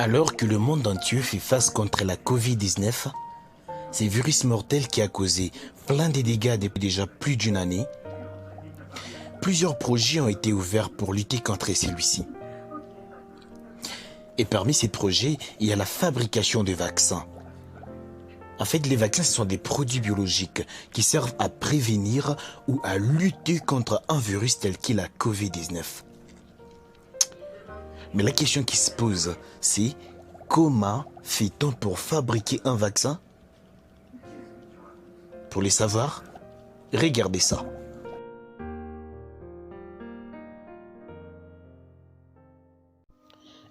Alors que le monde entier fait face contre la Covid-19, ce virus mortel qui a causé plein de dégâts depuis déjà plus d'une année, plusieurs projets ont été ouverts pour lutter contre celui-ci. Et parmi ces projets, il y a la fabrication de vaccins. En fait, les vaccins sont des produits biologiques qui servent à prévenir ou à lutter contre un virus tel que la Covid-19. Mais la question qui se pose, c'est comment fait-on pour fabriquer un vaccin? Pour le savoir, regardez ça.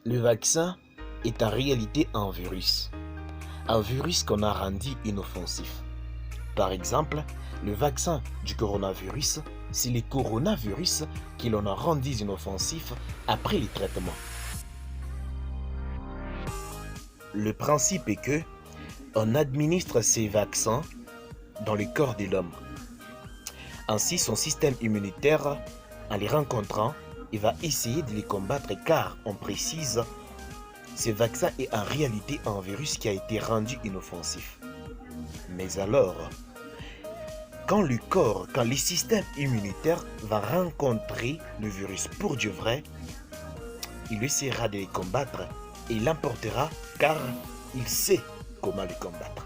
Le vaccin est en réalité un virus. Un virus qu'on a rendu inoffensif. Par exemple, le vaccin du coronavirus, c'est le coronavirus que l'on a rendu inoffensif après les traitements. Le principe est que on administre ces vaccins dans le corps de l'homme. Ainsi, son système immunitaire, en les rencontrant, il va essayer de les combattre car, on précise, ce vaccin est en réalité un virus qui a été rendu inoffensif. Mais alors, quand le système immunitaire va rencontrer le virus pour du vrai, il essaiera de les combattre et l'emportera car il sait comment le combattre.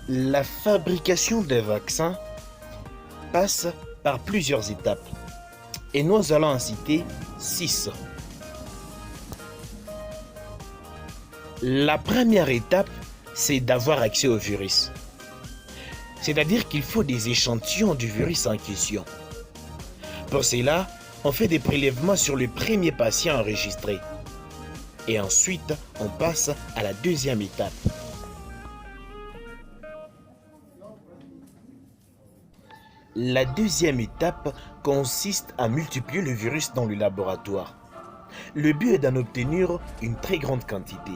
La fabrication des vaccins passe par plusieurs étapes et nous allons en citer 6. La première étape, c'est d'avoir accès au virus. C'est-à-dire qu'il faut des échantillons du virus en question. Pour cela, on fait des prélèvements sur le premier patient enregistré. Et ensuite, on passe à la deuxième étape. La deuxième étape consiste à multiplier le virus dans le laboratoire. Le but est d'en obtenir une très grande quantité.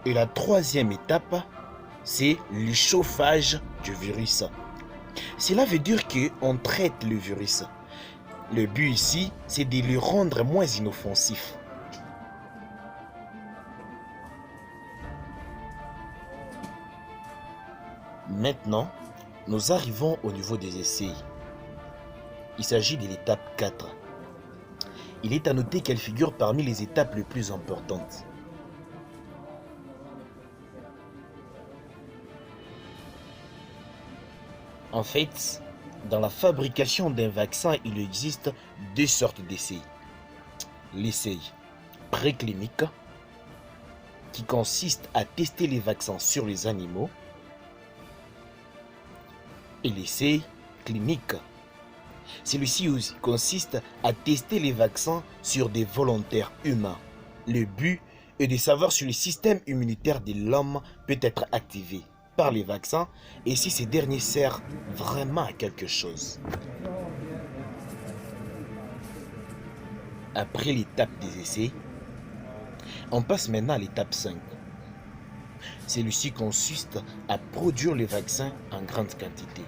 Et la troisième étape, c'est le chauffage du virus. Cela veut dire qu'on traite le virus. Le but ici, c'est de le rendre moins inoffensif. Maintenant, nous arrivons au niveau des essais. Il s'agit de l'étape 4. Il est à noter qu'elle figure parmi les étapes les plus importantes. En fait, dans la fabrication d'un vaccin, il existe deux sortes d'essais. L'essai préclinique, qui consiste à tester les vaccins sur les animaux, et l'essai clinique. Celui-ci aussi consiste à tester les vaccins sur des volontaires humains. Le but est de savoir si le système immunitaire de l'homme peut être activé par les vaccins et si ces derniers servent vraiment à quelque chose. Après l'étape des essais, on passe maintenant à l'étape 5. Celui-ci consiste à produire les vaccins en grande quantité.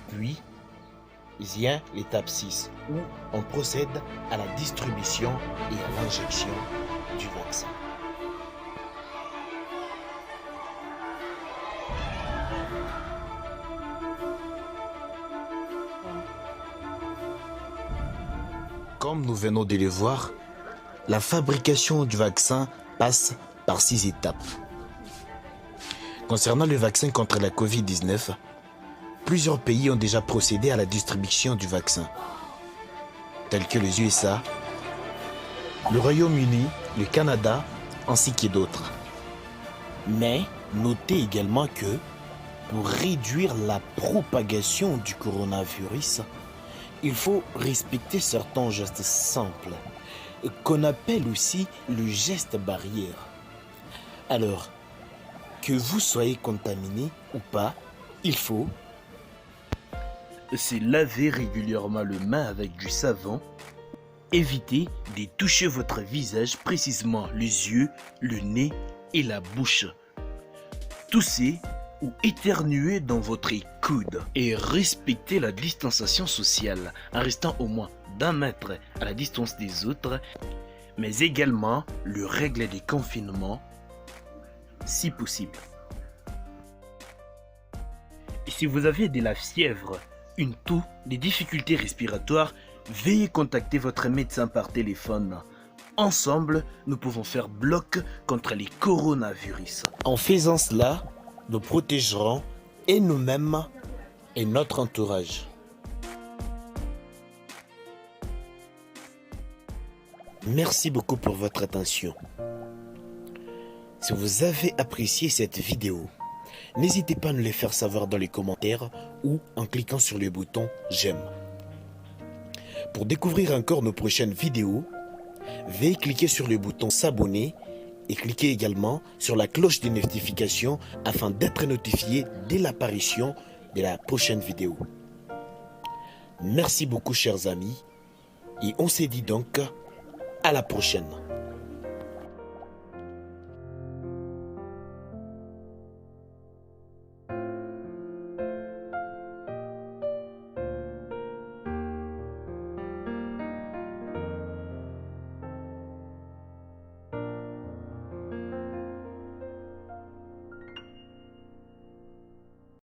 Puis, vient l'étape 6, où on procède à la distribution et à l'injection du vaccin. Comme nous venons de le voir, la fabrication du vaccin passe par 6 étapes. Concernant le vaccin contre la Covid-19, plusieurs pays ont déjà procédé à la distribution du vaccin, tels que les USA, le Royaume-Uni, le Canada, ainsi que d'autres. Mais notez également que pour réduire la propagation du coronavirus, il faut respecter certains gestes simples, qu'on appelle aussi le geste barrière. Alors, que vous soyez contaminé ou pas, il faut se laver régulièrement les mains avec du savon. Évitez de toucher votre visage, précisément les yeux, le nez et la bouche. Toussez ou éternuez dans votre coude. Et respectez la distanciation sociale en restant au moins d'1 mètre à la distance des autres, mais également le règle des confinements si possible. Et si vous avez de la fièvre, une toux, des difficultés respiratoires, veuillez contacter votre médecin par téléphone. Ensemble, nous pouvons faire bloc contre les coronavirus. En faisant cela, nous protégerons et nous-mêmes et notre entourage. Merci beaucoup pour votre attention. Si vous avez apprécié cette vidéo, n'hésitez pas à nous le faire savoir dans les commentaires ou en cliquant sur le bouton j'aime. Pour découvrir encore nos prochaines vidéos, veuillez cliquer sur le bouton s'abonner et cliquez également sur la cloche de notification afin d'être notifié dès l'apparition de la prochaine vidéo. Merci beaucoup chers amis et on se dit donc à la prochaine.